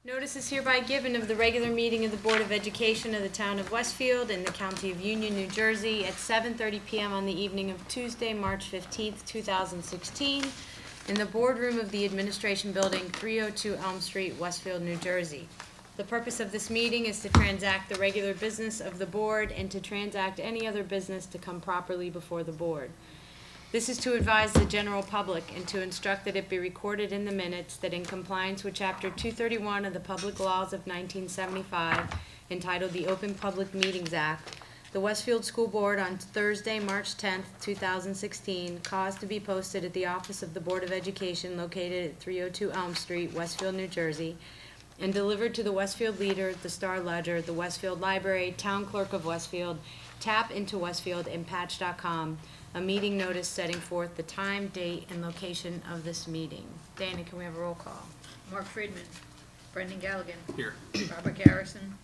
Notice is hereby given of the regular meeting of the Board of Education of the Town of Westfield in the County of Union, New Jersey at 7:30 p.m. on the evening of Tuesday, March 15th, 2016, in the boardroom of the Administration Building, 302 Elm Street, Westfield, New Jersey. The purpose of this meeting is to transact the regular business of the board and to transact any other business to come properly before the board. This is to advise the general public and to instruct that it be recorded in the minutes that in compliance with Chapter 231 of the Public Laws of 1975, entitled the Open Public Meetings Act, the Westfield School Board on Thursday, March 10th, 2016, caused to be posted at the office of the Board of Education located at 302 Elm Street, Westfield, New Jersey, and delivered to the Westfield Leader, the Star Ledger, the Westfield Library, Town Clerk of Westfield, Tap into Westfield, and Patch.com, a meeting notice setting forth the time, date, and location of this meeting. Dana, can we have a roll call? Mark Friedman, Brendan Galligan. Here. Robert Garrison,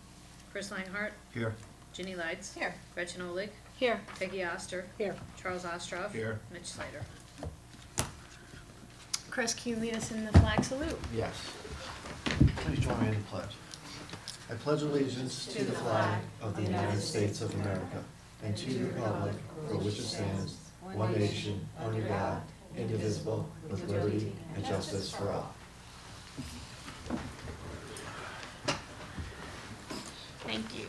Chris Leinhardt, Here. Ginny Lights. Here. Gretchen Olig, Here. Peggy Oster. Here. Charles Ostroff. Here. Mitch Slater. Chris, can you lead us in the flag salute? Yes. Please join me in the pledge. I pledge allegiance to the flag of the United States of America and to the republic for which it stands, one nation, under God, indivisible, with liberty and justice for all. Thank you.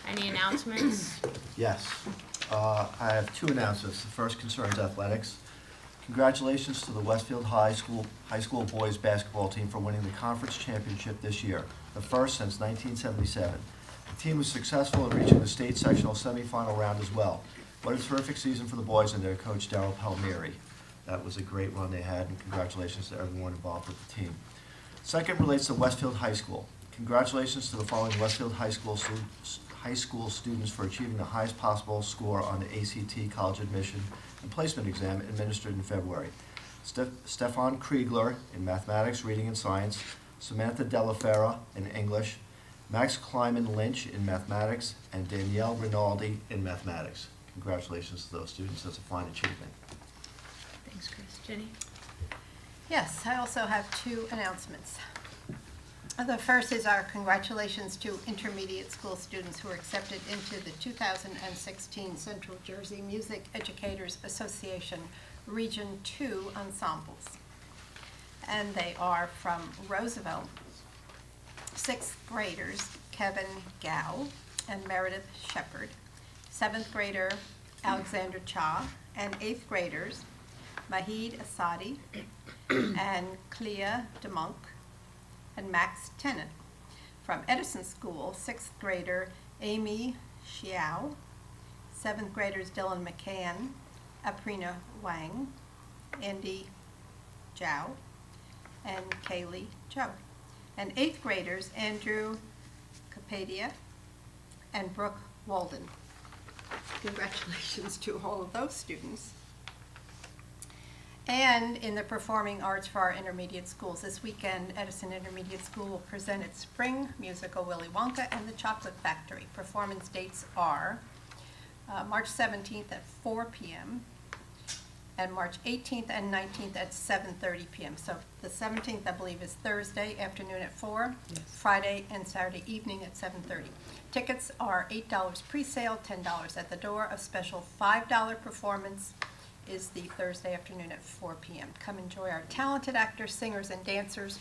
Any announcements? Yes. I have two announcements. The first concerns athletics. Congratulations to the Westfield High School boys basketball team for winning the conference championship this year, the first since 1977. The team was successful in reaching the state sectional semifinal round as well. What a terrific season for the boys and their coach, Darryl Palmieri. That was a great run they had, and congratulations to everyone involved with the team. Second relates to Westfield High School. Congratulations to the following Westfield High School students for achieving the highest possible score on the ACT College Admission and Placement Exam administered in February. Stefan Kriegler in Mathematics, Reading, and Science, Samantha Dellafera in English, Max Kleiman Lynch in Mathematics, and Danielle Rinaldi in Mathematics. Congratulations to those students. That's a fine achievement. Thanks, Chris. Jenny? Yes, I also have two announcements. The first is our congratulations to intermediate school students who were accepted into the 2016 Central Jersey Music Educators Association Region 2 ensembles. And they are from Roosevelt, 6th graders Kevin Gow and Meredith Shepard, 7th grader Alexander Cha, and 8th graders Mahid Asadi and Clea DeMonk and Max Tennant. From Edison School, 6th grader Amy Xiao, 7th graders Dylan McCann, Aprina Wang, Andy Zhao, and Kaylee Zhou. And 8th graders Andrew Capadia and Brooke Walden. Congratulations to all of those students. And in the performing arts for our intermediate schools, this weekend, Edison Intermediate School will present its spring musical Willy Wonka and the Chocolate Factory. Performance dates are March 17th at 4 p.m. and March 18th and 19th at 7:30 p.m. So the 17th, I believe, is Thursday afternoon at 4, yes. Friday and Saturday evening at 7:30. Tickets are $8 pre-sale, $10 at the door. A special $5 performance is the Thursday afternoon at 4 p.m. Come enjoy our talented actors, singers, and dancers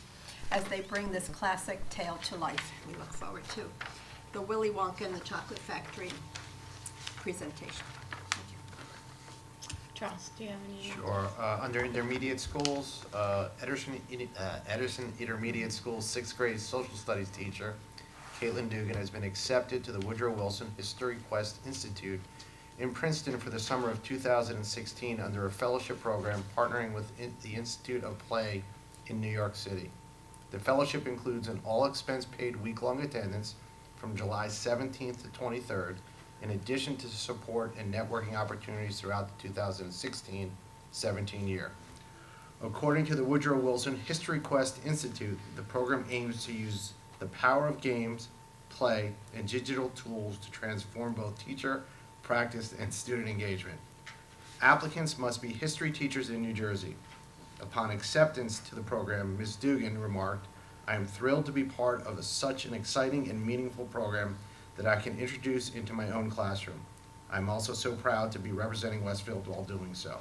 as they bring this classic tale to life. We look forward to the Willy Wonka and the Chocolate Factory presentation. Thank you. Charles, do you have any? Sure. Under intermediate schools, Edison Intermediate School 6th grade social studies teacher, Caitlin Dugan, has been accepted to the Woodrow Wilson History Quest Institute in Princeton for the summer of 2016 under a fellowship program partnering with the Institute of Play in New York City. The fellowship includes an all-expense-paid week-long attendance from July 17th to 23rd, in addition to support and networking opportunities throughout the 2016-17 year. According to the Woodrow Wilson History Quest Institute, the program aims to use the power of games, play, and digital tools to transform both teacher, practice, and student engagement. Applicants must be history teachers in New Jersey. Upon acceptance to the program, Ms. Dugan remarked, I am thrilled to be part of such an exciting and meaningful program that I can introduce into my own classroom. I'm also so proud to be representing Westfield while doing so.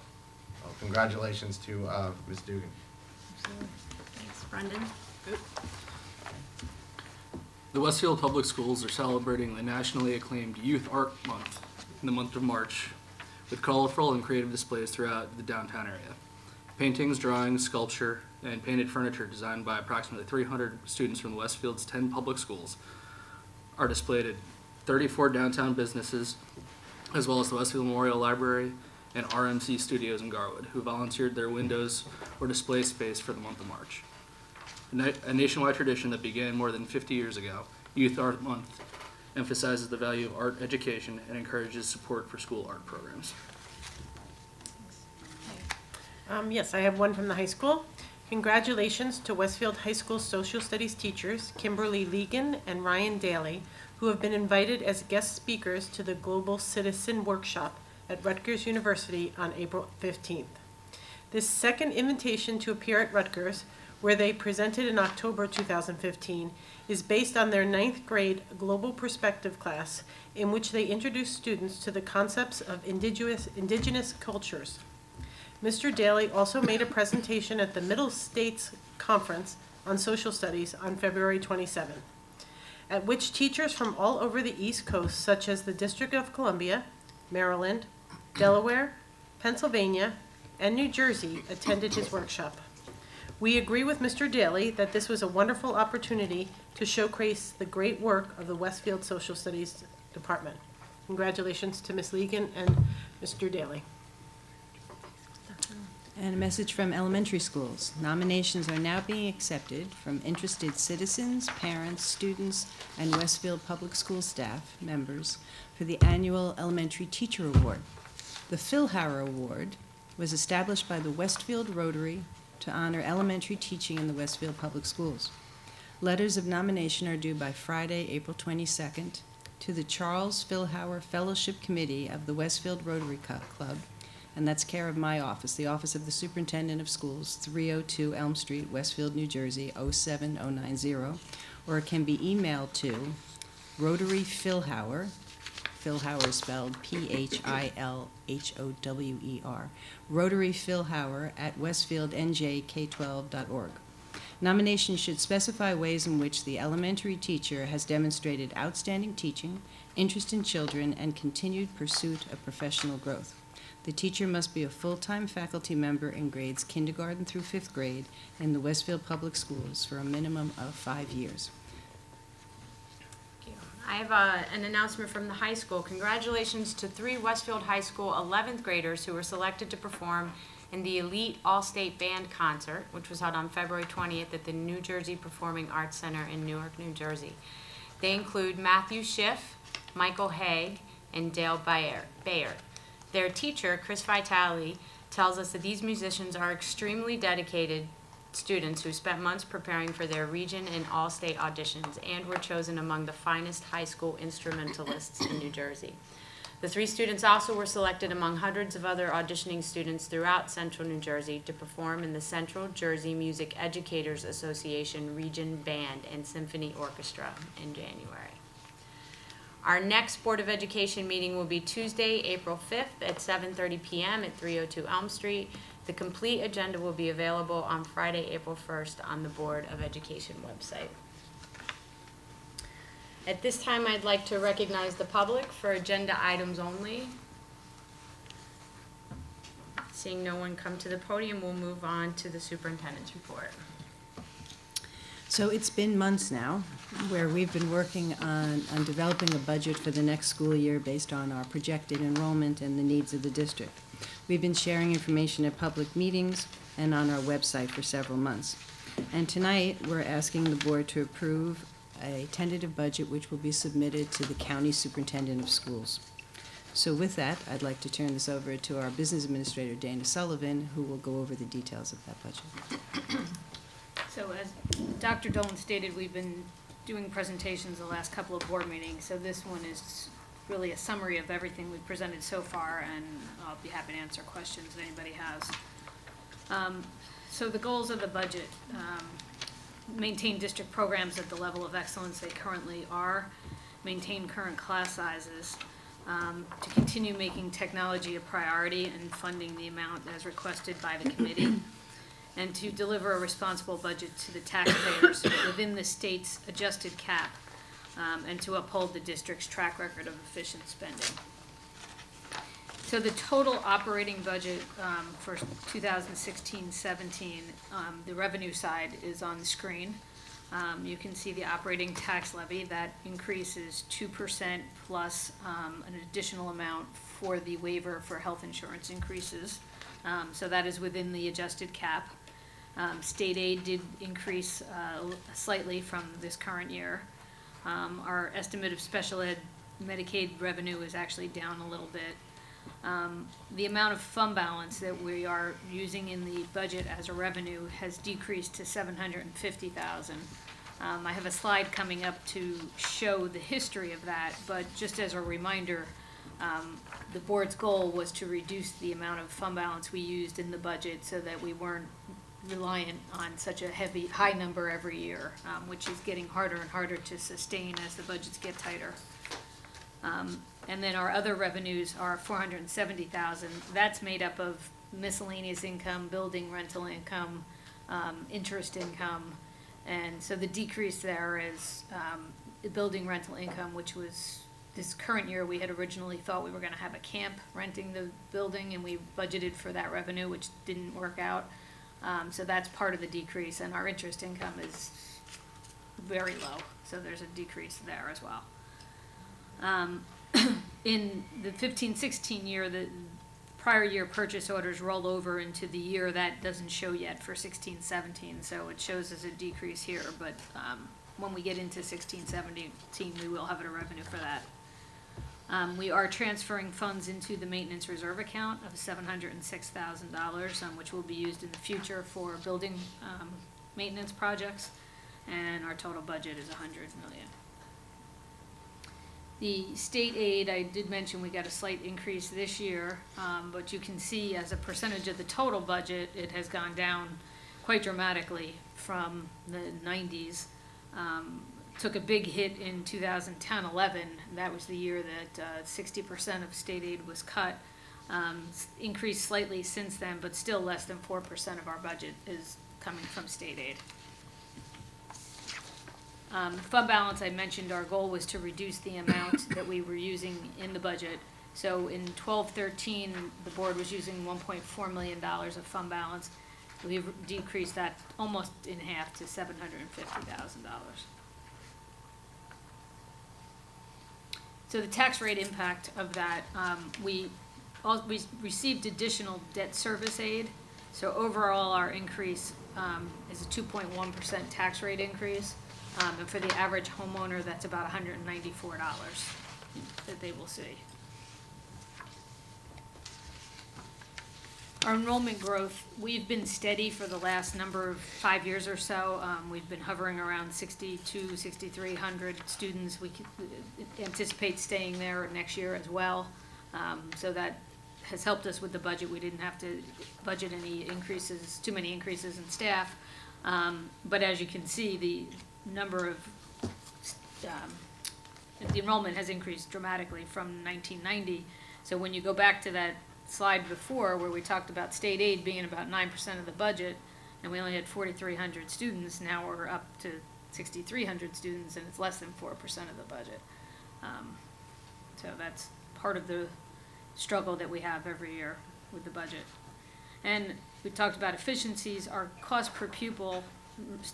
Well, congratulations to Ms. Dugan. Thanks, Brendan. The Westfield Public Schools are celebrating the nationally acclaimed Youth Art Month in the month of March with colorful and creative displays throughout the downtown area. Paintings, drawings, sculpture, and painted furniture designed by approximately 300 students from Westfield's 10 public schools are displayed at 34 downtown businesses, as well as the Westfield Memorial Library and RMC Studios in Garwood, who volunteered their windows or display space for the month of March. A nationwide tradition that began more than 50 years ago, Youth Art Month emphasizes the value of art education and encourages support for school art programs. Yes, I have one from the high school. Congratulations to Westfield High School Social Studies teachers Kimberly Legan and Ryan Daly, who have been invited as guest speakers to the Global Citizen Workshop at Rutgers University on April 15th. This second invitation to appear at Rutgers, where they presented in October 2015, is based on their 9th grade Global Perspective class, in which they introduced students to the concepts of indigenous cultures. Mr. Daly also made a presentation at the Middle States Conference on Social Studies on February 27th, at which teachers from all over the East Coast, such as the District of Columbia, Maryland, Delaware, Pennsylvania, and New Jersey, attended his workshop. We agree with Mr. Daly that this was a wonderful opportunity to showcase the great work of the Westfield Social Studies Department. Congratulations to Ms. Legan and Mr. Daly. And a message from elementary schools. Nominations are now being accepted from interested citizens, parents, students, and Westfield Public School staff members for the annual Elementary Teacher Award. The Philhauer Award was established by the Westfield Rotary to honor elementary teaching in the Westfield Public Schools. Letters of nomination are due by Friday, April 22nd, to the Charles Philhauer Fellowship Committee of the Westfield Rotary Club, and that's care of my office, the Office of the Superintendent of Schools, 302 Elm Street, Westfield, New Jersey, 07090, or it can be emailed to Rotary Philhauer, Philhauer is spelled Philhower, Rotary Philhauer at westfieldnjk12.org. Nominations should specify ways in which the elementary teacher has demonstrated outstanding teaching, interest in children, and continued pursuit of professional growth. The teacher must be a full-time faculty member in grades kindergarten through 5th grade in the Westfield Public Schools for a minimum of 5 years. I have an announcement from the high school. Congratulations to 3 Westfield High School 11th graders who were selected to perform in the Elite All-State Band Concert, which was held on February 20th at the New Jersey Performing Arts Center in Newark, New Jersey. They include Matthew Schiff, Michael Haig, and Dale Bayer. Their teacher, Chris Vitale, tells us that these musicians are extremely dedicated students who spent months preparing for their region and all-state auditions and were chosen among the finest high school instrumentalists in New Jersey. The 3 students also were selected among hundreds of other auditioning students throughout Central New Jersey to perform in the Central Jersey Music Educators Association Region Band and Symphony Orchestra in January. Our next Board of Education meeting will be Tuesday, April 5th at 7:30 p.m. at 302 Elm Street. The complete agenda will be available on Friday, April 1st on the Board of Education website. At this time, I'd like to recognize the public for agenda items only. Seeing no one come to the podium, we'll move on to the superintendent's report. So it's been months now where we've been working on developing a budget for the next school year based on our projected enrollment and the needs of the district. We've been sharing information at public meetings and on our website for several months. And tonight, we're asking the board to approve a tentative budget which will be submitted to the county superintendent of schools. So with that, I'd like to turn this over to our business administrator, Dana Sullivan, who will go over the details of that budget. So as Dr. Dolan stated, we've been doing presentations the last couple of board meetings, so this one is really a summary of everything we've presented so far, and I'll be happy to answer questions that anybody has. So the goals of the budget. maintain district programs at the level of excellence they currently are, maintain current class sizes, to continue making technology a priority and funding the amount as requested by the committee, and to deliver a responsible budget to the taxpayers within the state's adjusted cap, and to uphold the district's track record of efficient spending. So the total operating budget for 2016-17, the revenue side is on the screen. You can see the operating tax levy, that increases 2% plus an additional amount for the waiver for health insurance increases. So that is within the adjusted cap. State aid did increase slightly from this current year. Our estimate of special ed Medicaid revenue is actually down a little bit. The amount of fund balance that we are using in the budget as a revenue has decreased to $750,000. I have a slide coming up to show the history of that, but just as a reminder, the board's goal was to reduce the amount of fund balance we used in the budget so that we weren't reliant on such a high number every year, which is getting harder and harder to sustain as the budgets get tighter. And then our other revenues are $470,000. That's made up of miscellaneous income, building rental income, interest income. And so the decrease there is the building rental income, which was this current year, we had originally thought we were going to have a camp renting the building, and we budgeted for that revenue, which didn't work out. So that's part of the decrease, and our interest income is very low, so there's a decrease there as well. In the 15-16 year, the prior year purchase orders roll over into the year that doesn't show yet for 16-17, so it shows as a decrease here, but when we get into 16-17, we will have a revenue for that. We are transferring funds into the maintenance reserve account of $706,000, which will be used in the future for building maintenance projects, and our total budget is $100 million. The state aid, I did mention we got a slight increase this year, but you can see as a percentage of the total budget, it has gone down quite dramatically from the 90s. Took a big hit in 2010-11. That was the year that 60% of state aid was cut. Increased slightly since then, but still less than 4% of our budget is coming from state aid. Fund balance, I mentioned our goal was to reduce the amount that we were using in the budget. So in 12-13, the board was using $1.4 million of fund balance. We've decreased that almost in half to $750,000. So the tax rate impact of that, we received additional debt service aid. So overall, our increase is a 2.1% tax rate increase. And for the average homeowner, that's about $194 that they will see. Our enrollment growth, we've been steady for the last 5 years or so. We've been hovering around 6,300 students. We anticipate staying there next year as well. So that has helped us with the budget. We didn't have to budget too many increases in staff. But as you can see, the enrollment has increased dramatically from 1990. So when you go back to that slide before where we talked about state aid being about 9% of the budget, and we only had 4,300 students, now we're up to 6,300 students, and it's less than 4% of the budget. So that's part of the struggle that we have every year with the budget. And we talked about efficiencies. Our cost per pupil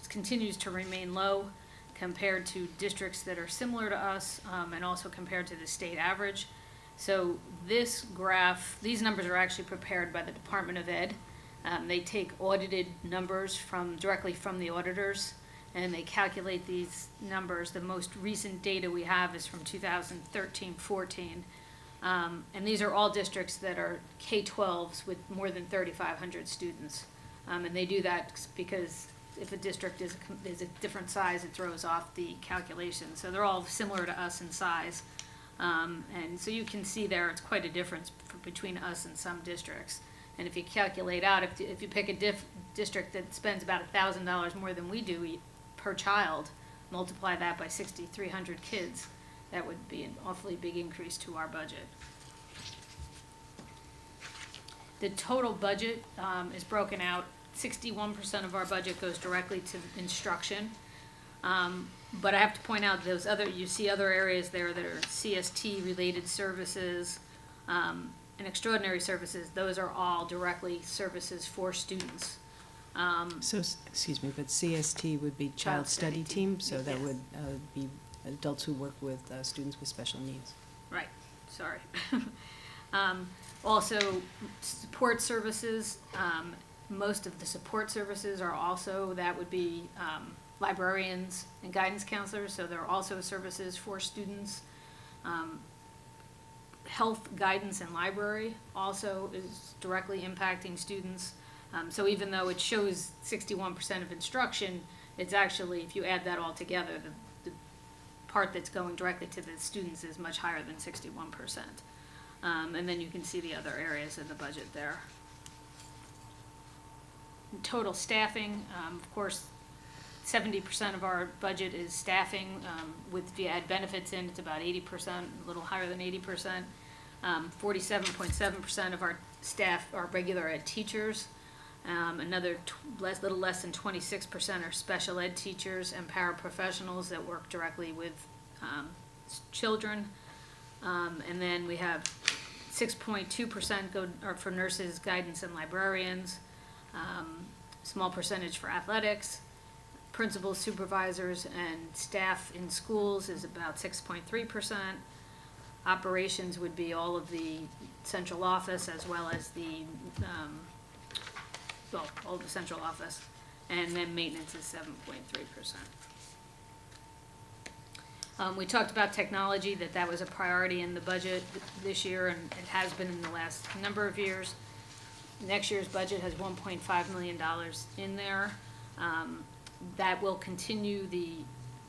continues to remain low compared to districts that are similar to us, and also compared to the state average. So this graph, these numbers are actually prepared by the Department of Ed. They take audited numbers directly from the auditors, and they calculate these numbers. The most recent data we have is from 2013-14. And these are all districts that are K-12s with more than 3,500 students. And they do that because if a district is a different size, it throws off the calculation. So they're all similar to us in size. And so you can see there it's quite a difference between us and some districts. And if you calculate out, if you pick a district that spends about $1,000 more than we do per child, multiply that by 6,300 kids, that would be an awfully big increase to our budget. The total budget is broken out. 61% of our budget goes directly to instruction. But I have to point out those other, you see other areas there that are CST-related services and extraordinary services. Those are all directly services for students. So, excuse me, but CST would be Child Study Team, so that Yes. would be adults who work with students with special needs. Right, sorry. Also, support services, most of the support services are also, that would be librarians and guidance counselors, so there are also services for students. Health, guidance, and library also is directly impacting students. So even though it shows 61% of instruction, it's actually, if you add that all together, the part that's going directly to the students is much higher than 61%. And then you can see the other areas of the budget there. Total staffing, of course, 70% of our budget is staffing. If you add benefits in, it's about 80%, a little higher than 80%. 47.7% of our staff are regular ed teachers. Another little less than 26% are special ed teachers and paraprofessionals that work directly with children. And then we have 6.2% are for nurses, guidance, and librarians. Small percentage for athletics. Principals, supervisors, and staff in schools is about 6.3%. Operations would be all of the central office as well as the, all of the central office. And then maintenance is 7.3%. We talked about technology, that was a priority in the budget this year, and it has been in the last number of years. Next year's budget has $1.5 million in there. That will continue the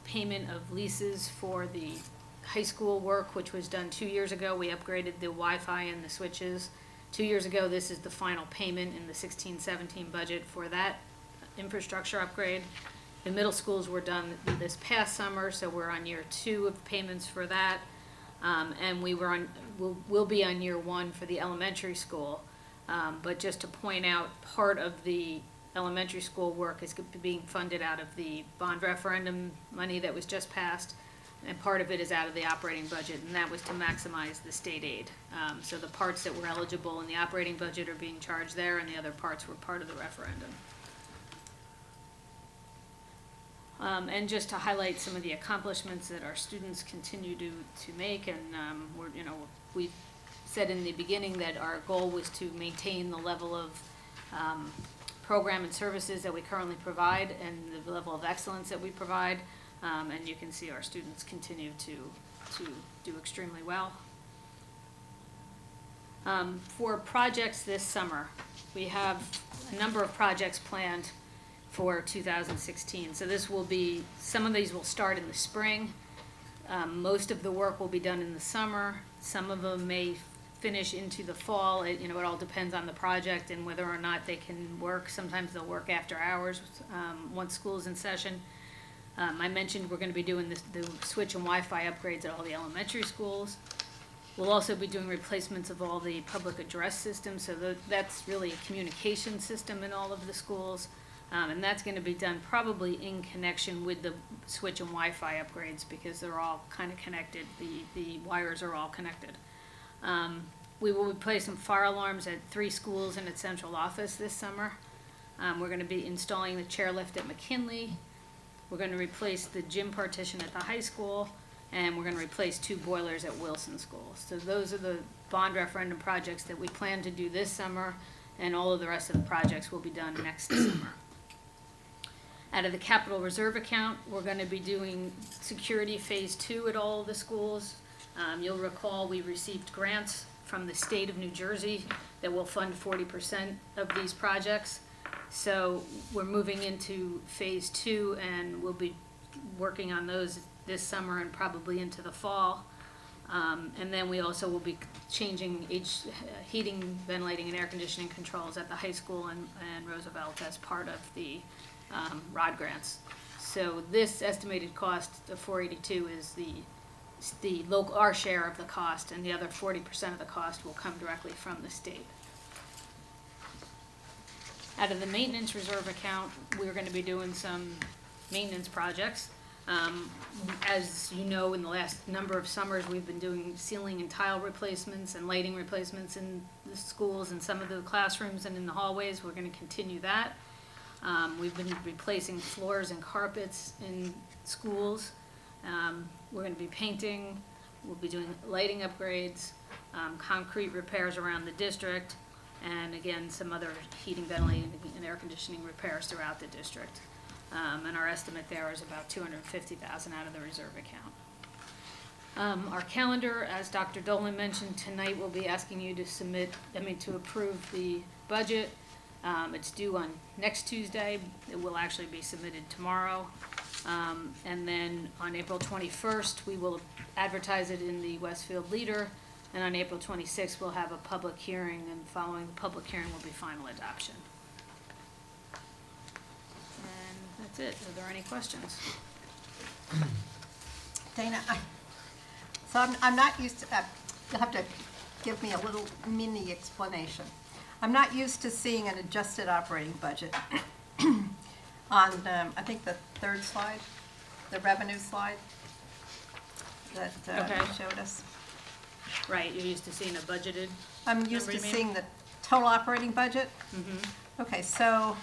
payment of leases for the high school work, which was done 2 years ago. We upgraded the Wi-Fi and the switches. 2 years ago, this is the final payment in the 16-17 budget for that infrastructure upgrade. The middle schools were done this past summer, so we're on year 2 of payments for that. And we'll be on year 1 for the elementary school. But just to point out, part of the elementary school work is being funded out of the bond referendum money that was just passed, and part of it is out of the operating budget, and that was to maximize the state aid. So the parts that were eligible in the operating budget are being charged there, and the other parts were part of the referendum. And just to highlight some of the accomplishments that our students continue to make, and we've said in the beginning that our goal was to maintain the level of program and services that we currently provide and the level of excellence that we provide, and you can see our students continue to do extremely well. For projects this summer, we have a number of projects planned for 2016. So this will be, some of these will start in the spring. Most of the work will be done in the summer. Some of them may finish into the fall. It all depends on the project and whether or not they can work. Sometimes they'll work after hours once school's in session. I mentioned we're going to be doing the switch and Wi-Fi upgrades at all the elementary schools. We'll also be doing replacements of all the public address systems, so that's really a communication system in all of the schools. And that's going to be done probably in connection with the switch and Wi-Fi upgrades because they're all kind of connected. The wires are all connected. We will replace some fire alarms at 3 schools and at central office this summer. We're going to be installing the chairlift at McKinley. We're going to replace the gym partition at the high school, and we're going to replace 2 boilers at Wilson School. So those are the bond referendum projects that we plan to do this summer, and all of the rest of the projects will be done next summer. Out of the capital reserve account, we're going to be doing security phase 2 at all of the schools. You'll recall we received grants from the state of New Jersey that will fund 40% of these projects. So we're moving into phase 2, and we'll be working on those this summer and probably into the fall. And then we also will be changing heating, ventilating, and air conditioning controls at the high school and Roosevelt as part of the ROD grants. So this estimated cost of 482 is the local, our share of the cost, and the other 40% of the cost will come directly from the state. Out of the maintenance reserve account, we're gonna be doing some maintenance projects. As you know, in the last number of summers, we've been doing ceiling and tile replacements and lighting replacements in the schools and some of the classrooms and in the hallways. We're gonna continue that. We've been replacing floors and carpets in schools. We're gonna be painting, we'll be doing lighting upgrades, concrete repairs around the district, and again, some other heating, ventilating, and air conditioning repairs throughout the district. And our estimate there is about $250,000 out of the reserve account. Our calendar, as Dr. Dolan mentioned, tonight we'll be asking you to to approve the budget. It's due on next Tuesday. It will actually be submitted tomorrow. And then on April 21st, we will advertise it in the Westfield Leader. And on April 26th, we'll have a public hearing, and following the public hearing will be final adoption. And that's it. Are there any questions? Dana, I'm not used to, you'll have to give me a little mini explanation. I'm not used to seeing an adjusted operating budget on, I think the third slide, the revenue slide that Okay. you showed us. Right, you're used to seeing a budgeted I'm used number, to you mean? seeing the total operating budget. Okay, so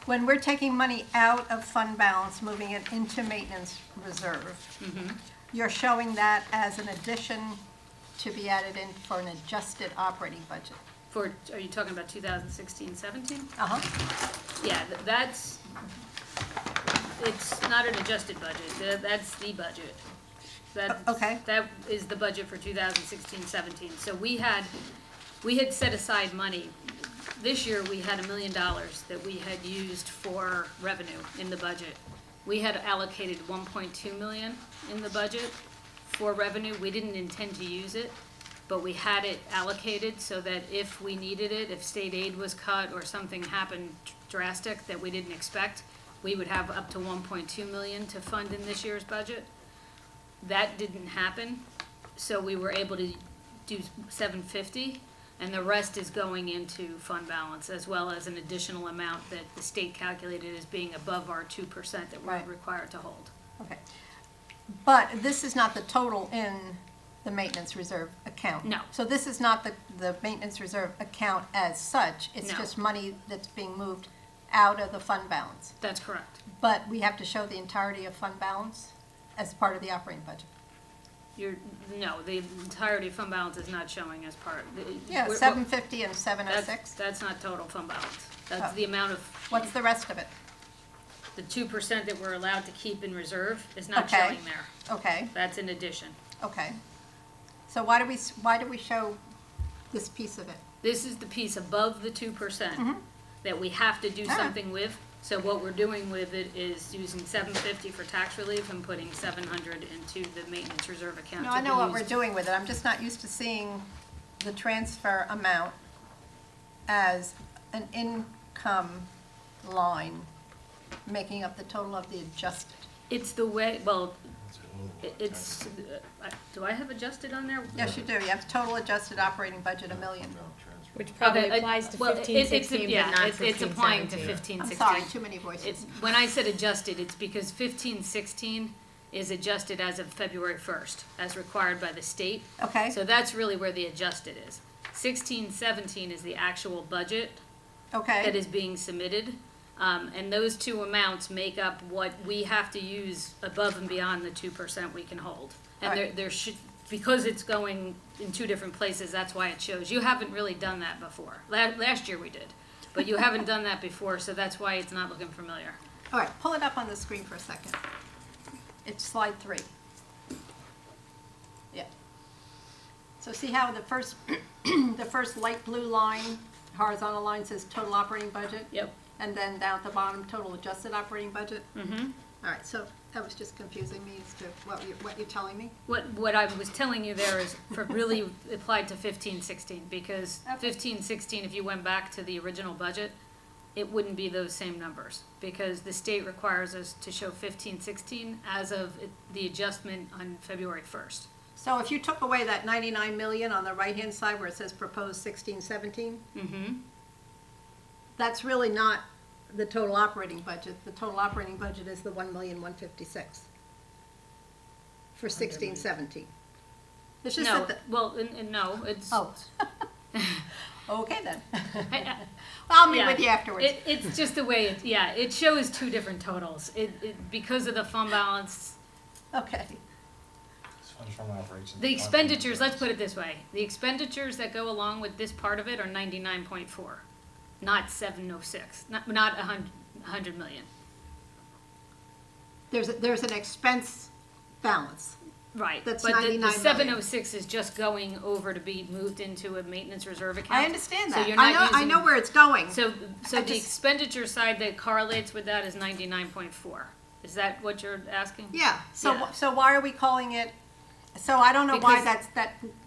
when we're taking money out of fund balance, moving it into maintenance reserve, you're showing that as an addition to be added in for an adjusted operating budget. Are you talking about 2016-17? Uh-huh. Yeah, it's not an adjusted budget, that's the budget. Okay. That is the budget for 2016-17. So we had set aside money. This year, we had $1 million that we had used for revenue in the budget. We had allocated 1.2 million in the budget for revenue. We didn't intend to use it, but we had it allocated so that if we needed it, if state aid was cut or something happened drastic that we didn't expect, we would have up to 1.2 million to fund in this year's budget. That didn't happen, so we were able to do 750, and the rest is going into fund balance, as well as an additional amount that the state calculated as being above our 2% that we're Right. required to hold. Okay. But this is not the total in the maintenance reserve account? No. So this is not the maintenance reserve account as such? It's No. just money that's being moved out of the fund balance? That's correct. But we have to show the entirety of fund balance as part of the operating budget? No, the entirety of fund balance is not showing as part. Yeah, we're- 750 and 706? That's not total fund balance. That's Oh. the amount of, What's the rest of it? the 2% that we're allowed to keep in reserve is not Okay. showing there. Okay, That's in addition. okay. So why do we show this piece of it? This is the piece above the 2% Mhm. that we have to do Ah. something with. So what we're doing with it is using 750 for tax relief and putting 700 into the maintenance reserve account. No, to I be know what we're used- doing with it, I'm just not used to seeing the transfer amount as an income line making up the total of the adjusted. It's the way, well, it's, do I have adjusted on there? Yes, you do, you have total adjusted operating budget, $1 million. Which probably Okay, applies to well, 15-16, yeah, but not it's applying to 15-17. 15-16. I'm sorry, too many voices. It's, when I said adjusted, it's because 15-16 is adjusted as of February 1st, as required by the state. Okay, So that's really where the adjusted is. 16-17 is the actual budget that okay, is being submitted. And those two amounts make up what we have to use above and beyond the 2% we can hold. And Right. there should, because it's going in two different places, that's why it shows. You haven't really done that before. Last year we did, but you haven't done that before, so that's why it's not looking familiar. all right, pull it up on the screen for a second. It's slide 3. Yeah. So see how the first, the first light blue line, horizontal line says total operating budget? Yep. And then down at the bottom, total adjusted operating budget? Mm-hmm. All right, so that was just confusing me as to what you're telling me. What I was telling you there is for really applied to 15-16, because Okay. 15-16, if you went back to the original budget, it wouldn't be those same numbers, because the state requires us to show 15, 16 as of the adjustment on February 1st. So if you took away that 99 million on the right-hand side where it says proposed 16, 17, Mm-hmm. that's really not the total operating budget. The total operating budget is the 1,156,000 for 16, 17. It's just No, that well, no, it's. Oh. Okay then. I'll meet Yeah, with you afterwards. It's just the way it shows two different totals. Because of the fund balance, Okay. the expenditures, let's put it this way, the expenditures that go along with this part of it are 99.4, not 706, not 100 million. There's an expense balance. Right, That's but the 99 million. 706 is just going over to be moved into a maintenance reserve account. I understand So that. you're not I know using- where it's going. So I the just- expenditure side that correlates with that is 99.4. Is that what you're asking? Yeah, so, Yeah. so why are we calling it, so I don't know why Because-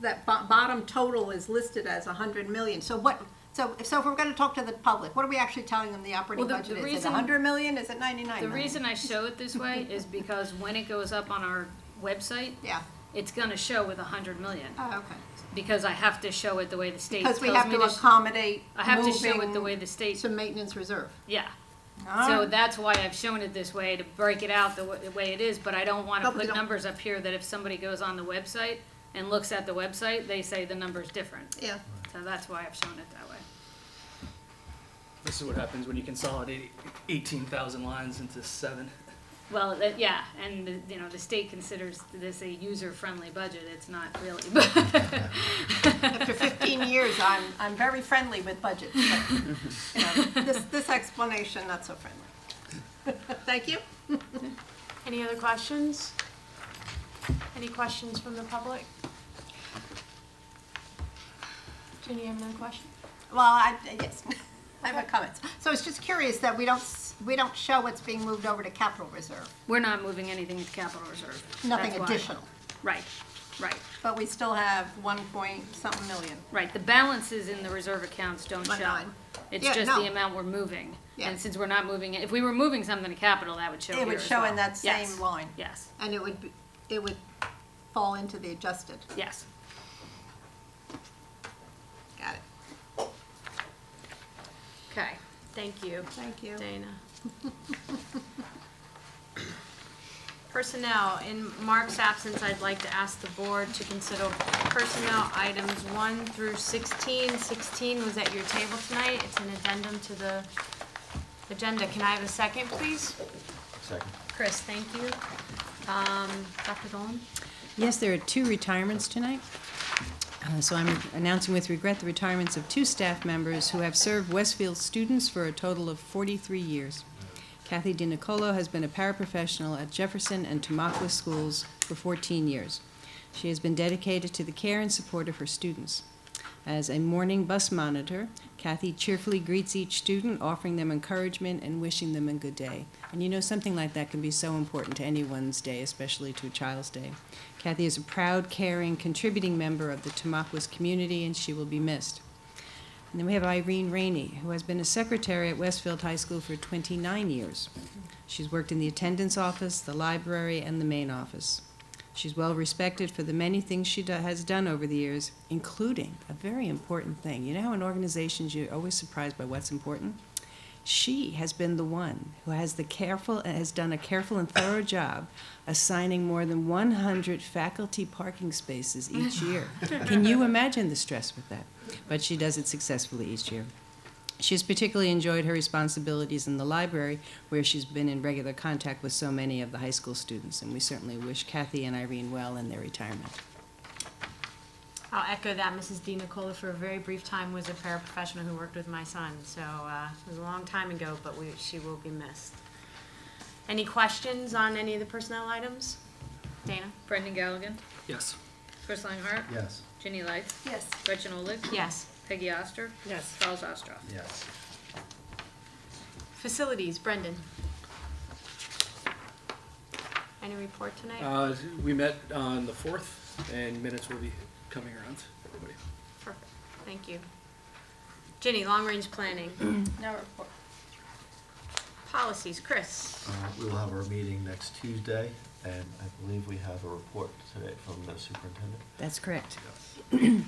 that bottom total is listed as 100 million. So what, so if we're gonna talk to the public, what are we actually telling them the operating Well, the budget is? Is it reason- 100 million, is it 99 The million? reason I show it this way is because when it goes up on our website, Yeah, it's gonna show with 100 million. oh, okay. Because I have to show it the way the state Because tells we have me to to. accommodate I have to show it the moving way the state, to maintenance reserve. yeah. All So right. that's why I've shown it this way, to break it out the way it is, but I don't wanna But we put don't- numbers up here that if somebody goes on the website and looks at the website, they say the number's different. Yeah, So that's why I've shown it that way. This is what happens when you consolidate 18,000 lines into 7. Well, yeah, and the state considers this a user-friendly budget, it's not really. after 15 years, I'm very friendly with budgets, but, this explanation, not so friendly. Thank you. Any other questions? Any questions from the public? Ginny, you have another question? Well, yes, I have a comment. So it's just curious that we don't show what's being moved over to capital reserve, We're not moving anything to capital reserve. nothing That's why. additional, Right, right, but we still have 1-point-something million. right. The balances in the reserve accounts don't But show. nine. It's Yeah, just no. the amount we're moving. Yeah. And since we're not moving it, if we were moving something to capital, that would show here It would as show in well. that Yes, same line, Yes, and it would fall into the adjusted. yes. Got it. Okay, thank you. Thank you. Dana. Personnel, in Mark's absence, I'd like to ask the board to consider personnel items 1 through 16. 16 was at your table tonight. It's an addendum to the agenda. Can I have a second, please? Second. Chris, thank you. Dr. Dolan? Yes, there are 2 retirements tonight. So I'm announcing with regret the retirements of 2 staff members who have served Westfield students for a total of 43 years. Kathy DiNicolo has been a paraprofessional at Jefferson and Tamaqua schools for 14 years. She has been dedicated to the care and support of her students. As a morning bus monitor, Kathy cheerfully greets each student, offering them encouragement and wishing them a good day. And you know, something like that can be so important to anyone's day, especially to a child's day. Kathy is a proud, caring, contributing member of the Tamaquas community, and she will be missed. And then we have Irene Rainey, who has been a secretary at Westfield High School for 29 years. She's worked in the attendance office, the library, and the main office. She's well respected for the many things she has done over the years, including a very important thing. You know how in organizations you're always surprised by what's important? She has been the one who has done a careful and thorough job assigning more than 100 faculty parking spaces each year. Can you imagine the stress with that? But she does it successfully each year. She has particularly enjoyed her responsibilities in the library, where she's been in regular contact with so many of the high school students, and we certainly wish Kathy and Irene well in their retirement. I'll echo that. Mrs. DiNicola, for a very brief time, was a paraprofessional who worked with my son. So it was a long time ago, but she will be missed. Any questions on any of the personnel items? Dana? Brendan Galligan, Yes. Chris Lighthart, Yes. Ginny Lights, Yes. Gretchen Olich, Yes. Peggy Oster, Yes. Charles Ostroff. Yes. Facilities, Brendan? Any report tonight? We met on the 4th, and minutes will be coming around to everybody. Perfect. Thank you. Ginny, long-range planning. No report. policies. Chris? We will have our meeting next Tuesday, and I believe we have a report today from the superintendent. That's correct. Yes.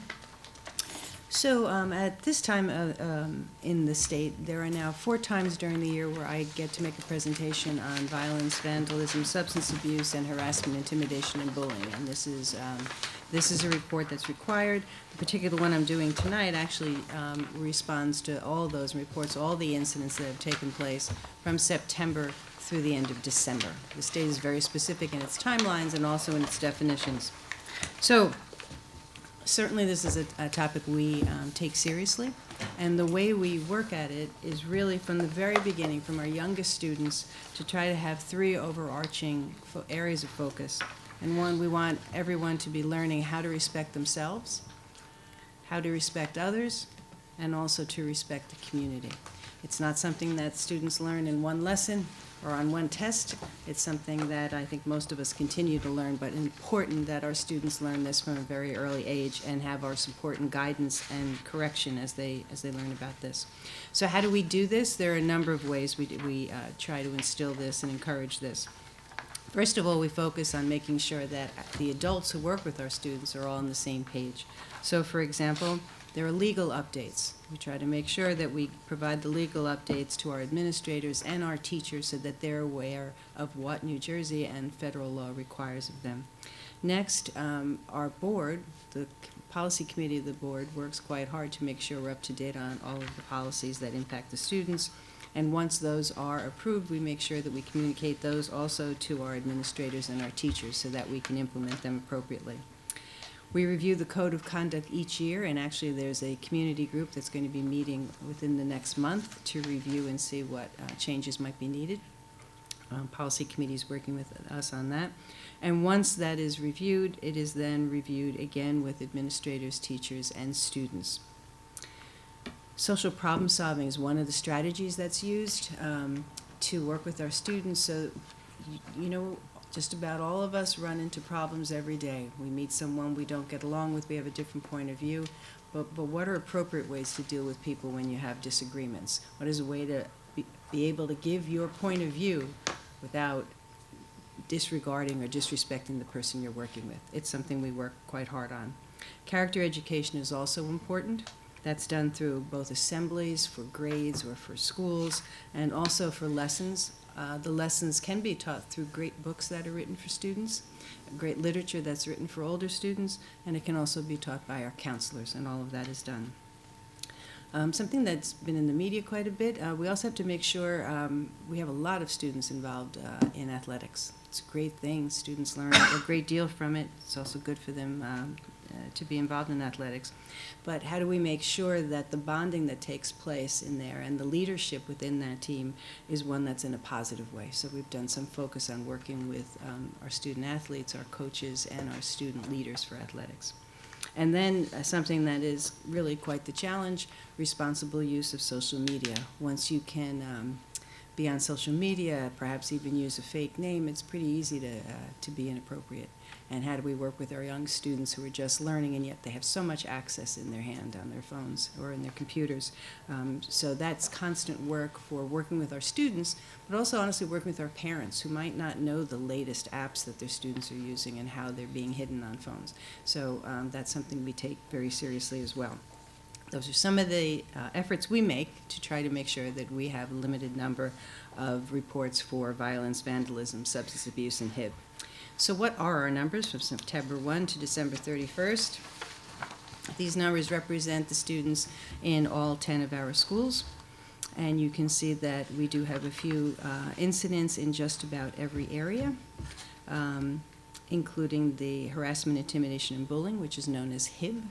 So at this time in the state, there are now 4 times during the year where I get to make a presentation on violence, vandalism, substance abuse, and harassment, intimidation, and bullying. And this is a report that's required. The particular one I'm doing tonight actually responds to all those reports, all the incidents that have taken place from September through the end of December. The state is very specific in its timelines and also in its definitions. So certainly this is a topic we take seriously, and the way we work at it is really from the very beginning, from our youngest students, to try to have 3 overarching areas of focus. And one, we want everyone to be learning how to respect themselves, how to respect others, and also to respect the community. It's not something that students learn in one lesson or on one test. It's something that I think most of us continue to learn, but important that our students learn this from a very early age and have our support and guidance and correction as they learn about this. So how do we do this? There are a number of ways we try to instill this and encourage this. First of all, we focus on making sure that the adults who work with our students are all on the same page. So, for example, there are legal updates. We try to make sure that we provide the legal updates to our administrators and our teachers so that they're aware of what New Jersey and federal law requires of them. Next, our board, the policy committee of the board, works quite hard to make sure we're up to date on all of the policies that impact the students. And once those are approved, we make sure that we communicate those also to our administrators and our teachers so that we can implement them appropriately. We review the code of conduct each year, and actually there's a community group that's going to be meeting within the next month to review and see what changes might be needed. Policy committee is working with us on that. And once that is reviewed, it is then reviewed again with administrators, teachers, and students. Social problem solving is one of the strategies that's used to work with our students. So, you know, just about all of us run into problems every day. We meet someone we don't get along with, we have a different point of view, but what are appropriate ways to deal with people when you have disagreements? What is a way to be able to give your point of view without disregarding or disrespecting the person you're working with? It's something we work quite hard on. Character education is also important. That's done through both assemblies for grades or for schools, and also for lessons. The lessons can be taught through great books that are written for students, great literature that's written for older students, and it can also be taught by our counselors, and all of that is done. Something that's been in the media quite a bit, we also have to make sure we have a lot of students involved in athletics. It's a great thing. Students learn a great deal from it. It's also good for them to be involved in athletics. But how do we make sure that the bonding that takes place in there and the leadership within that team is one that's in a positive way? So we've done some focus on working with our student athletes, our coaches, and our student leaders for athletics. And then something that is really quite the challenge, responsible use of social media. Once you can be on social media, perhaps even use a fake name, it's pretty easy to be inappropriate. And how do we work with our young students who are just learning, and yet they have so much access in their hand on their phones or in their computers? So that's constant work for working with our students, but also honestly working with our parents who might not know the latest apps that their students are using and how they're being hidden on phones. So that's something we take very seriously as well. Those are some of the efforts we make to try to make sure that we have a limited number of reports for violence, vandalism, substance abuse, and HIB. So what are our numbers from September 1 to December 31st? These numbers represent the students in all 10 of our schools. And you can see that we do have a few incidents in just about every area, including the harassment, intimidation, and bullying, which is known as HIB.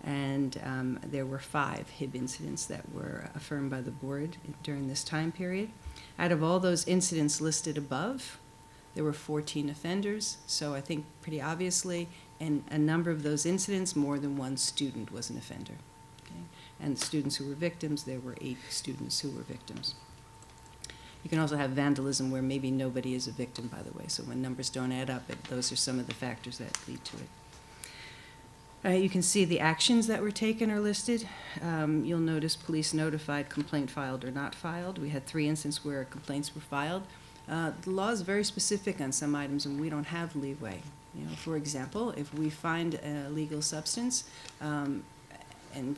And there were 5 HIB incidents that were affirmed by the board during this time period. Out of all those incidents listed above, there were 14 offenders, so I think pretty obviously, in a number of those incidents, more than one student was an offender. Okay? And the students who were victims, there were 8 students who were victims. You can also have vandalism where maybe nobody is a victim, by the way, so when numbers don't add up, those are some of the factors that lead to it. You can see the actions that were taken are listed. You'll notice police notified, complaint filed or not filed. We had 3 instances where complaints were filed. The law is very specific on some items, and we don't have leeway. For example, if we find a legal substance and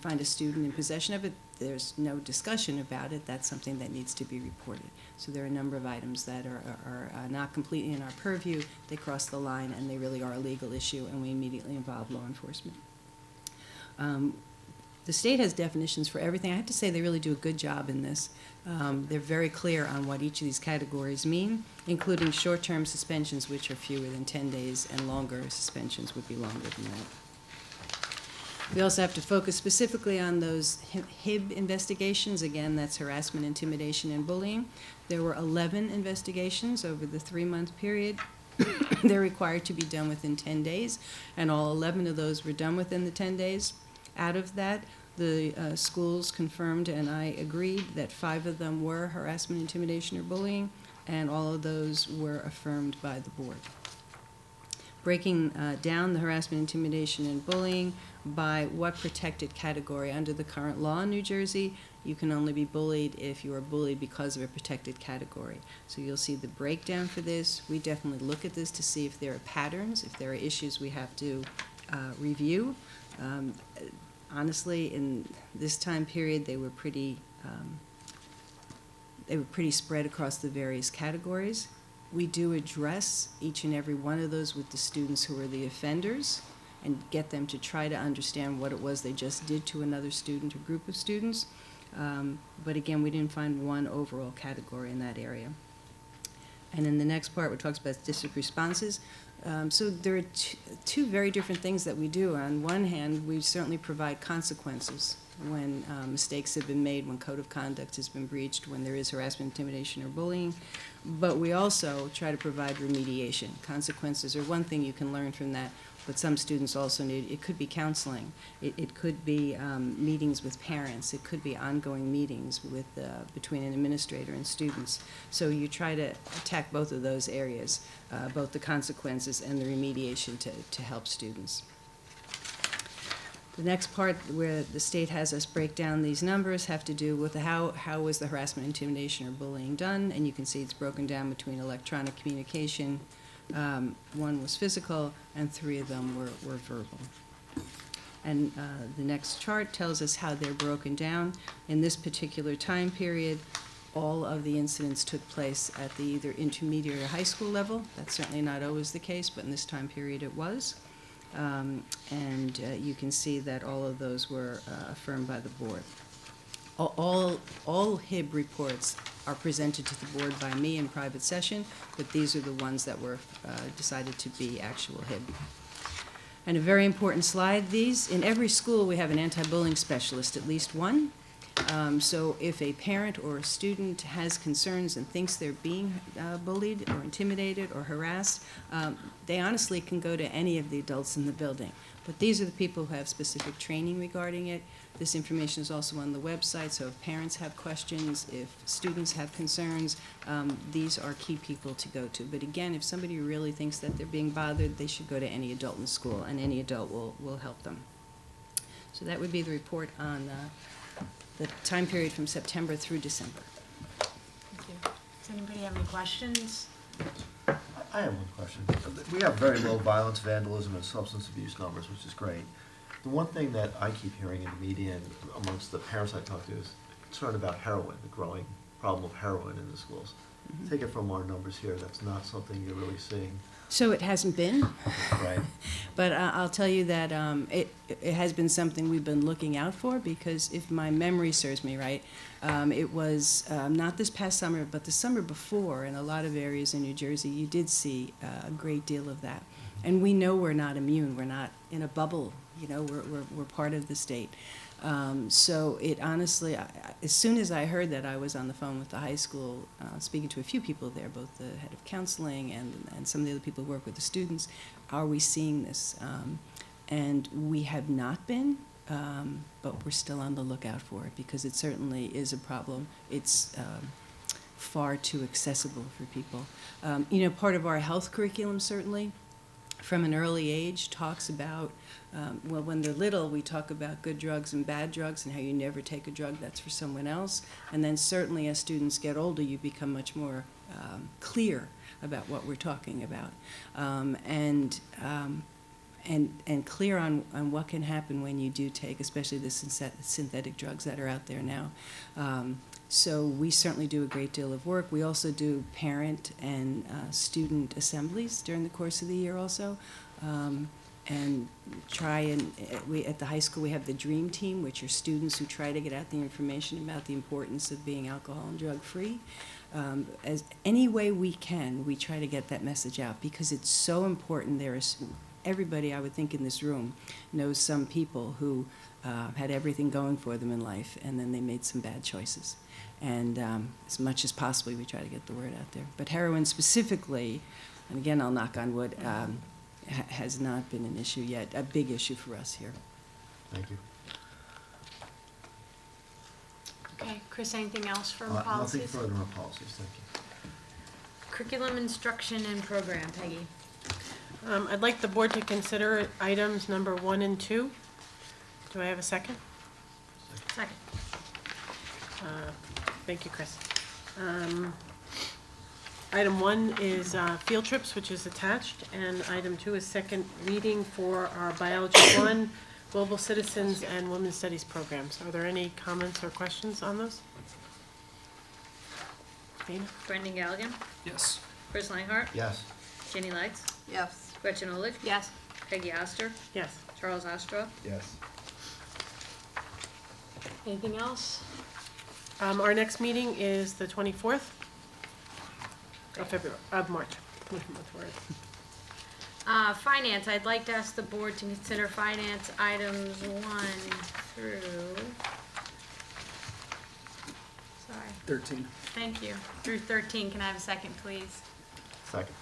find a student in possession of it, there's no discussion about it. That's something that needs to be reported. So there are a number of items that are not completely in our purview. They cross the line, and they really are a legal issue, and we immediately involve law enforcement. The state has definitions for everything. I have to say they really do a good job in this. They're very clear on what each of these categories mean, including short-term suspensions, which are fewer than 10 days, and longer suspensions would be longer than that. We also have to focus specifically on those HIB investigations. Again, that's harassment, intimidation, and bullying. There were 11 investigations over the 3-month period. They're required to be done within 10 days, and all 11 of those were done within the 10 days. Out of that, the schools confirmed, and I agreed, that 5 of them were harassment, intimidation, or bullying, and all of those were affirmed by the board. Breaking down the harassment, intimidation, and bullying by what protected category. Under the current law in New Jersey, you can only be bullied if you are bullied because of a protected category. So you'll see the breakdown for this. We definitely look at this to see if there are patterns, if there are issues we have to review. Honestly, in this time period, they were pretty spread across the various categories. We do address each and every one of those with the students who are the offenders and get them to try to understand what it was they just did to another student or group of students. But again, we didn't find one overall category in that area. And in the next part, it talks about district responses. So there are two very different things that we do. On one hand, we certainly provide consequences when mistakes have been made, when code of conduct has been breached, when there is harassment, intimidation, or bullying. But we also try to provide remediation. Consequences are one thing you can learn from that, but some students also need, it could be counseling, it could be meetings with parents, it could be ongoing meetings with, between an administrator and students. So you try to attack both of those areas, both the consequences and the remediation to help students. The next part where the state has us break down these numbers have to do with how was the harassment, intimidation, or bullying done, and you can see it's broken down between electronic communication, 1 was physical, and 3 of them were verbal. And the next chart tells us how they're broken down. In this particular time period, all of the incidents took place at the either intermediate or high school level. That's certainly not always the case, but in this time period it was. You can see that all of those were affirmed by the board. All HIB reports are presented to the board by me in private session, but these are the ones that were decided to be actual HIB. And a very important slide, these, in every school we have an anti-bullying specialist, at least one. So if a parent or a student has concerns and thinks they're being bullied or intimidated or harassed, they honestly can go to any of the adults in the building. But these are the people who have specific training regarding it. This information is also on the website, so if parents have questions, if students have concerns, these are key people to go to. But again, if somebody really thinks that they're being bothered, they should go to any adult in the school, and any adult will help them. So that would be the report on the time period from September through December. Thank you. Does anybody have any questions? I have one question. We have very low violence, vandalism, and substance abuse numbers, which is great. The one thing that I keep hearing in the media and amongst the parents I talk to is concern about heroin, the growing problem of heroin in the schools. Mm-hmm. Take it from our numbers here, that's not something you're really seeing. So it hasn't been, Right. but I'll tell you that it has been something we've been looking out for, because if my memory serves me right, it was not this past summer, but the summer before, in a lot of areas in New Jersey, you did see a great deal of that. And we know we're not immune. We're not in a bubble. You know, we're part of the state. So it honestly, as soon as I heard that, I was on the phone with the high school, speaking to a few people there, both the head of counseling and some of the other people who work with the students. Are we seeing this? And we have not been, but we're still on the lookout for it, because it certainly is a problem. It's far too accessible for people. You know, part of our health curriculum, certainly, from an early age talks about, well, when they're little, we talk about good drugs and bad drugs and how you never take a drug that's for someone else. And then certainly as students get older, you become much more clear about what we're talking about. And clear on what can happen when you do take, especially the synthetic drugs that are out there now. So we certainly do a great deal of work. We also do parent and student assemblies during the course of the year also. And try and, we at the high school, we have the Dream Team, which are students who try to get out the information about the importance of being alcohol and drug-free. As any way we can, we try to get that message out because it's so important. There is everybody, I would think, in this room knows some people who had everything going for them in life, and then they made some bad choices. And as much as possibly, we try to get the word out there. But heroin specifically, and again, I'll knock on wood, has not been an issue yet, a big issue for us here. Thank you. Okay, Chris, anything else from Nothing policies? further on policies, thank you. Curriculum instruction and program, Peggy. I'd like the board to consider items number 1 and 2. Do I have a second? Second. Thank you, Chris. Item 1 is field trips, which is attached, and item 2 is second reading for our Biology 1, Global Citizens, and Women's Studies programs. Are there any comments or questions on those? Dana? Brendan Galligan, Yes. Chris Langhardt, Yes. Jenny Lights, Yes. Gretchen Olich, Yes. Peggy Oster, Yes. Charles Astra, Yes. Anything else? Our next meeting is the 24th of March. Finance, I'd like to ask the board to consider finance items 1 through, sorry, 13. thank you, through 13. Can I have a second, please? Second.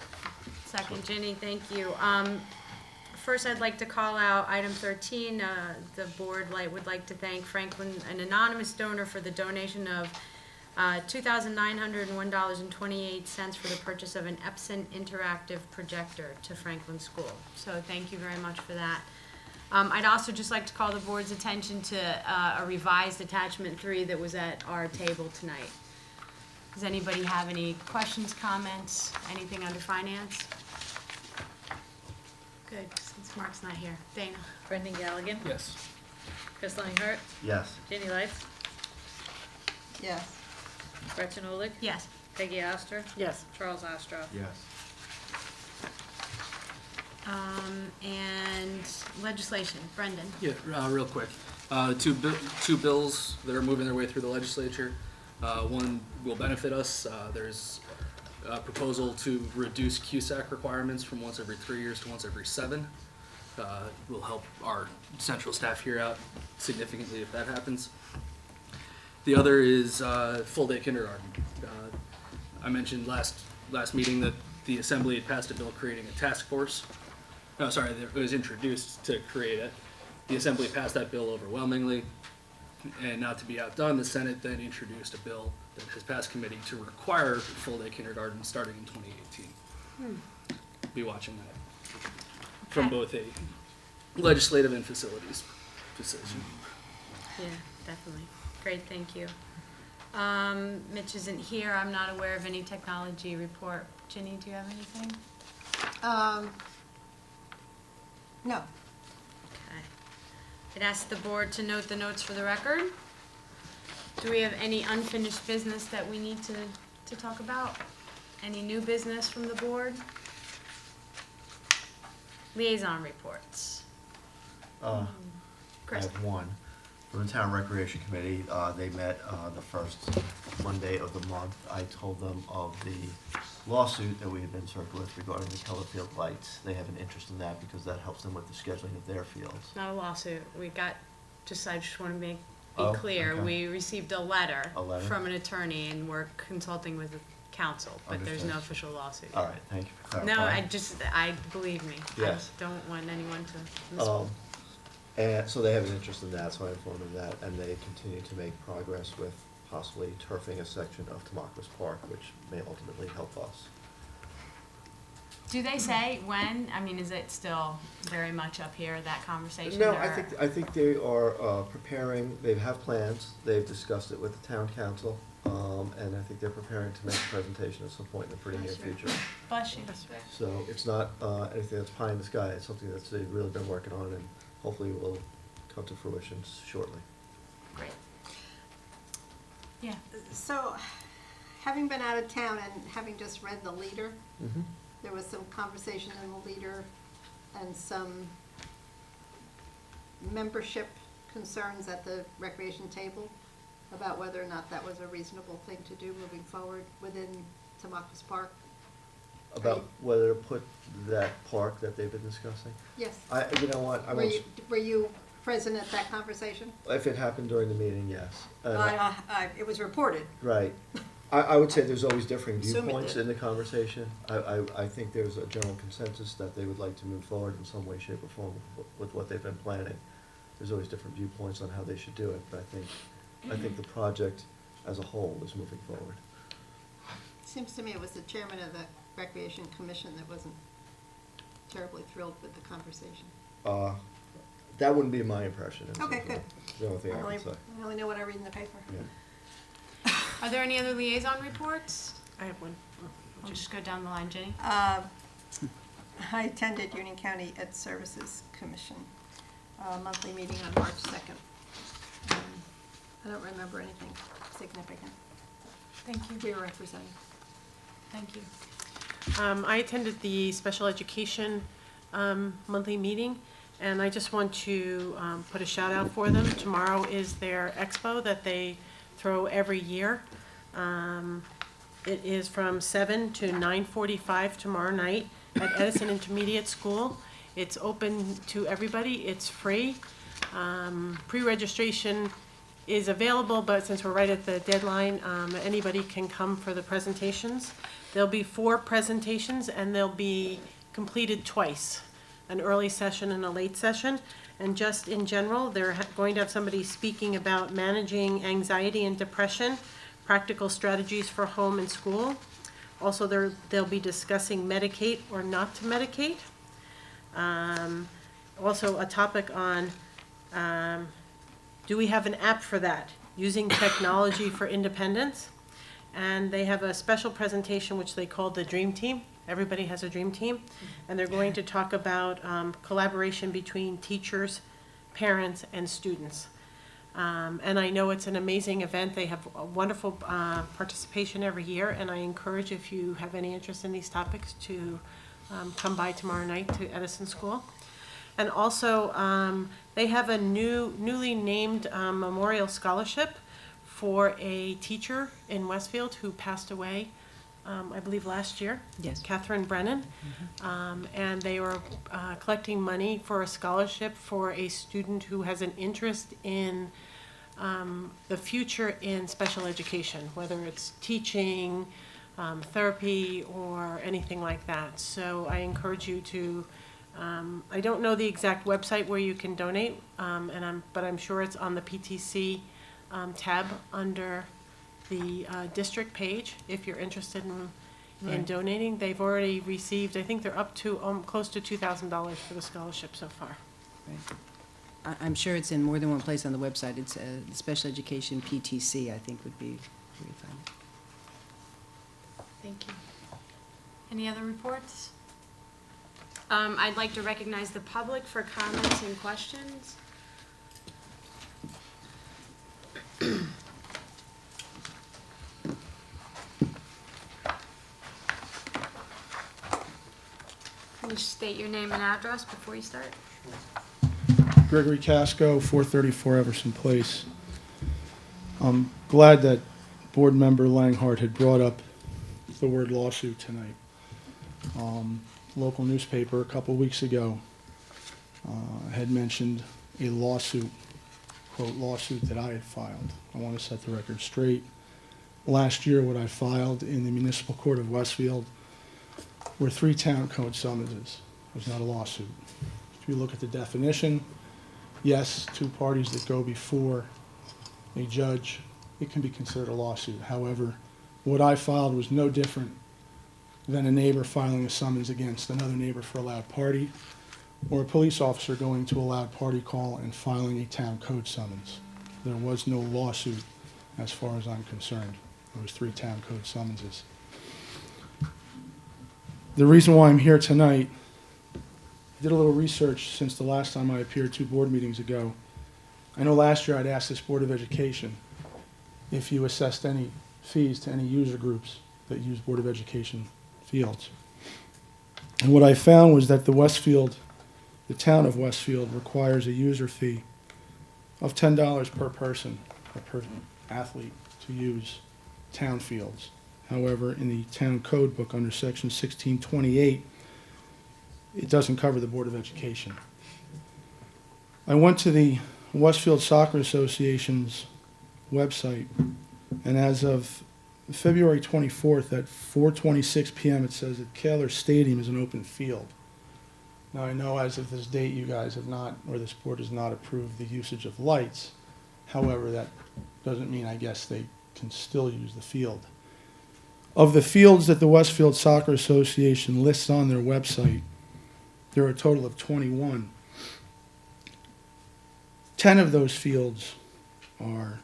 Second, Ginny, thank you. First, I'd like to call out item 13. The board would like to thank Franklin, an anonymous donor, for the donation of $2,901.28 for the purchase of an Epson interactive projector to Franklin School. So thank you very much for that. I'd also just like to call the board's attention to a revised attachment 3 that was at our table tonight. Does anybody have any questions, comments, anything under finance? Good, since Mark's not here. Dana? Brendan Galligan, Yes. Chris Langhardt, Yes. Jenny Lights, Yes. Gretchen Olich, Yes. Peggy Oster, Yes. Charles Astra. Yes. And legislation, Brendan? Yeah, real quick. Two bills that are moving their way through the legislature. One will benefit us. There's a proposal to reduce QSAC requirements from once every 3 years to once every 7. Will help our central staff here out significantly if that happens. The other is full-day kindergarten. I mentioned last meeting that the Assembly had passed a bill creating a task force. No, sorry, it was introduced to create it. The Assembly passed that bill overwhelmingly, and not to be outdone, the Senate then introduced a bill that has passed committee to require full-day kindergarten starting in 2018. Be watching that from both a legislative and facilities decision. Yeah, definitely. Great, thank you. Mitch isn't here. I'm not aware of any technology report. Ginny, do you have anything? No. Okay. I'd ask the board to note the notes for the record. Do we have any unfinished business that we need to talk about? Any new business from the board? Liaison reports. I Chris? have one. From the Town Recreation Committee, they met the first Monday of the month. I told them of the lawsuit that we had been circled with regarding the color field lights. They have an interest in that because that helps them with the scheduling of their fields. Not a lawsuit. I just want to be Oh, clear. okay. We received a letter A letter? from an attorney, and we're consulting with the council, but there's no Understood. official lawsuit. All right, thank you for clarifying. No, believe me. Yes. I don't want anyone to And so they have an interest in that, so I informed them that, and they continue to make progress with possibly turfing a section of Tamacos Park, which may ultimately help us. Do they say when? I mean, is it still very much up here, that conversation? No, or- I think they are preparing, they have plans, they've discussed it with the town council, and I think they're preparing to make a presentation at some point in the pretty near future. Bless you. So it's not anything that's pie in the sky, it's something that they've really been working on, and hopefully will come to fruition shortly. Great. Yeah. So, having been out of town and having just read the leader, Mm-hmm. there was some conversation in the leader and some membership concerns at the recreation table about whether or not that was a reasonable thing to do moving forward within Tamacas Park. About whether to put that park that they've been discussing? Yes. You know what, I Were won't, you, were you present at that conversation? if it happened during the meeting, yes. It was reported. Right. I would say there's always differing Assume it viewpoints did. in the conversation. I think there's a general consensus that they would like to move forward in some way, shape, or form with what they've been planning. There's always different viewpoints on how they should do it, but I think the project as a whole is moving forward. Seems to me it was the chairman of the Recreation Commission that wasn't terribly thrilled with the conversation. That wouldn't be my impression. Okay, good. That's the only thing I can say. I only know what I read in the paper. Yeah. Are there any other liaison reports? I have one. We'll just go down the line, Jenny. I attended Union County Ed Services Commission monthly meeting on March 2nd. I don't remember anything significant. Thank you. We were represented. Thank you. I attended the special education monthly meeting, and I just want to put a shout out for them. Tomorrow is their expo that they throw every year. It is from 7 to 9:45 tomorrow night at Edison Intermediate School. It's open to everybody. It's free. Pre-registration is available, but since we're right at the deadline, anybody can come for the presentations. There'll be 4 presentations, and they'll be completed twice, an early session and a late session. And just in general, they're going to have somebody speaking about managing anxiety and depression, practical strategies for home and school. Also, they'll be discussing medicate or not to medicate. Also, a topic on do we have an app for that? Using technology for independence. And they have a special presentation which they call the Dream Team. Everybody has a dream team. And they're going to talk about collaboration between teachers, parents, and students. And I know it's an amazing event. They have a wonderful participation every year. And I encourage, if you have any interest in these topics, to come by tomorrow night to Edison School. And also, they have a newly named memorial scholarship for a teacher in Westfield who passed away, I believe last year. Yes. Catherine Brennan. And they were collecting money for a scholarship for a student who has an interest in the future in special education, whether it's teaching, therapy, or anything like that. So I encourage you to, I don't know the exact website where you can donate, but I'm sure it's on the PTC tab under the district page if you're interested in Right. donating. They've already received, I think they're up to close to $2,000 for the scholarship so far. Right. I'm sure it's in more than one place on the website. It's the Special Education PTC, I think, would be where you find it. Thank you. Any other reports? I'd like to recognize the public for comments and questions. Can you state your name and address before you start? Gregory Casco, 434 Everson Place. I'm glad that Board Member Langhart had brought up the word lawsuit tonight. Local newspaper a couple weeks ago had mentioned a lawsuit, quote, lawsuit that I had filed. I want to set the record straight. Last year, what I filed in the Municipal Court of Westfield were 3 town code summonses. It was not a lawsuit. If you look at the definition, yes, 2 parties that go before a judge, it can be considered a lawsuit. However, what I filed was no different than a neighbor filing a summons against another neighbor for a loud party, or a police officer going to a loud party call and filing a town code summons. There was no lawsuit as far as I'm concerned. There was 3 town code summonses. The reason why I'm here tonight, I did a little research since the last time I appeared 2 board meetings ago. I know last year I'd asked this Board of Education if you assessed any fees to any user groups that use Board of Education fields. And what I found was that the town of Westfield requires a user fee of $10 per person, or per athlete, to use town fields. However, in the town code book under section 1628, it doesn't cover the Board of Education. I went to the Westfield Soccer Association's website, and as of February 24th at 4:26 p.m., it says that Kaler Stadium is an open field. Now, I know as of this date, you guys have not, or this board has not approved the usage of lights. However, that doesn't mean, I guess, they can still use the field. Of the fields that the Westfield Soccer Association lists on their website, there are a total of 21. 10 of those fields are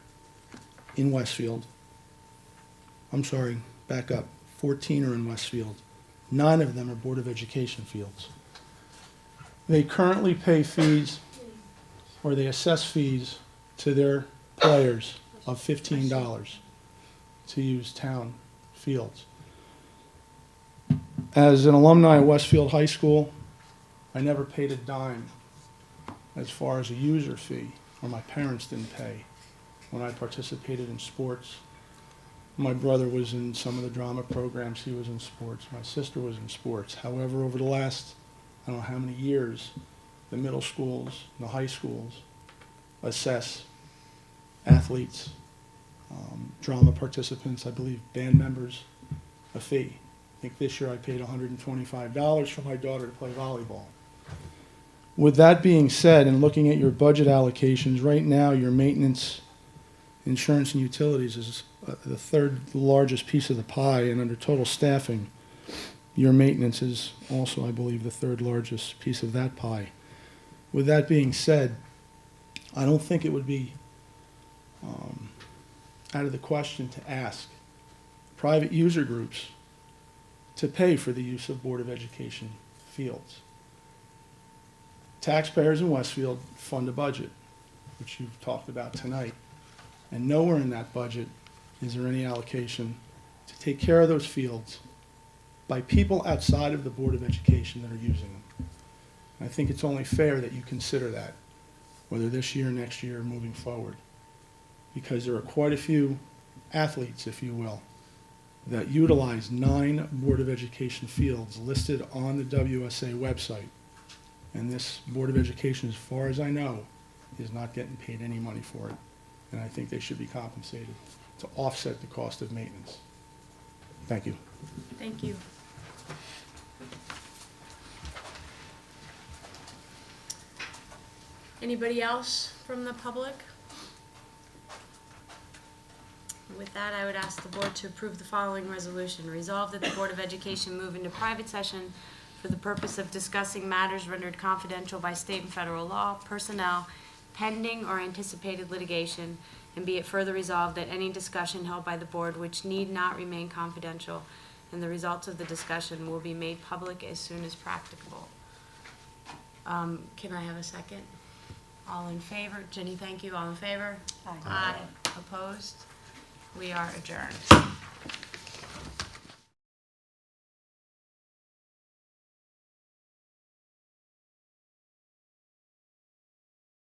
in Westfield. I'm sorry, back up. 14 are in Westfield. 9 of them are Board of Education fields. They currently pay fees, or they assess fees to their players of $15 to use town fields. As an alumni of Westfield High School, I never paid a dime as far as a user fee, or my parents didn't pay when I participated in sports. My brother was in some of the drama programs, he was in sports, my sister was in sports. However, over the last, I don't know how many years, the middle schools, the high schools assess athletes, drama participants, I believe band members, a fee. I think this year I paid $125 for my daughter to play volleyball. With that being said, and looking at your budget allocations, right now your maintenance, insurance, and utilities is the 3rd largest piece of the pie, and under total staffing, your maintenance is also, I believe, the 3rd largest piece of that pie. With that being said, I don't think it would be out of the question to ask private user groups to pay for the use of Board of Education fields. Taxpayers in Westfield fund a budget, which you've talked about tonight, and nowhere in that budget is there any allocation to take care of those fields by people outside of the Board of Education that are using them. I think it's only fair that you consider that, whether this year, next year, or moving forward, because there are quite a few athletes, if you will, that utilize 9 Board of Education fields listed on the WSA website. And this Board of Education, as far as I know, is not getting paid any money for it. And I think they should be compensated to offset the cost of maintenance. Thank you. Thank you. Anybody else from the public? With that, I would ask the board to approve the following resolution. Resolve that the Board of Education move into private session for the purpose of discussing matters rendered confidential by state and federal law, personnel, pending or anticipated litigation, and be it further resolved that any discussion held by the board which need not remain confidential, and the results of the discussion will be made public as soon as practicable. Can I have a second? All in favor? Jenny, thank you. All in favor? Aye. Aye. Opposed? We are adjourned.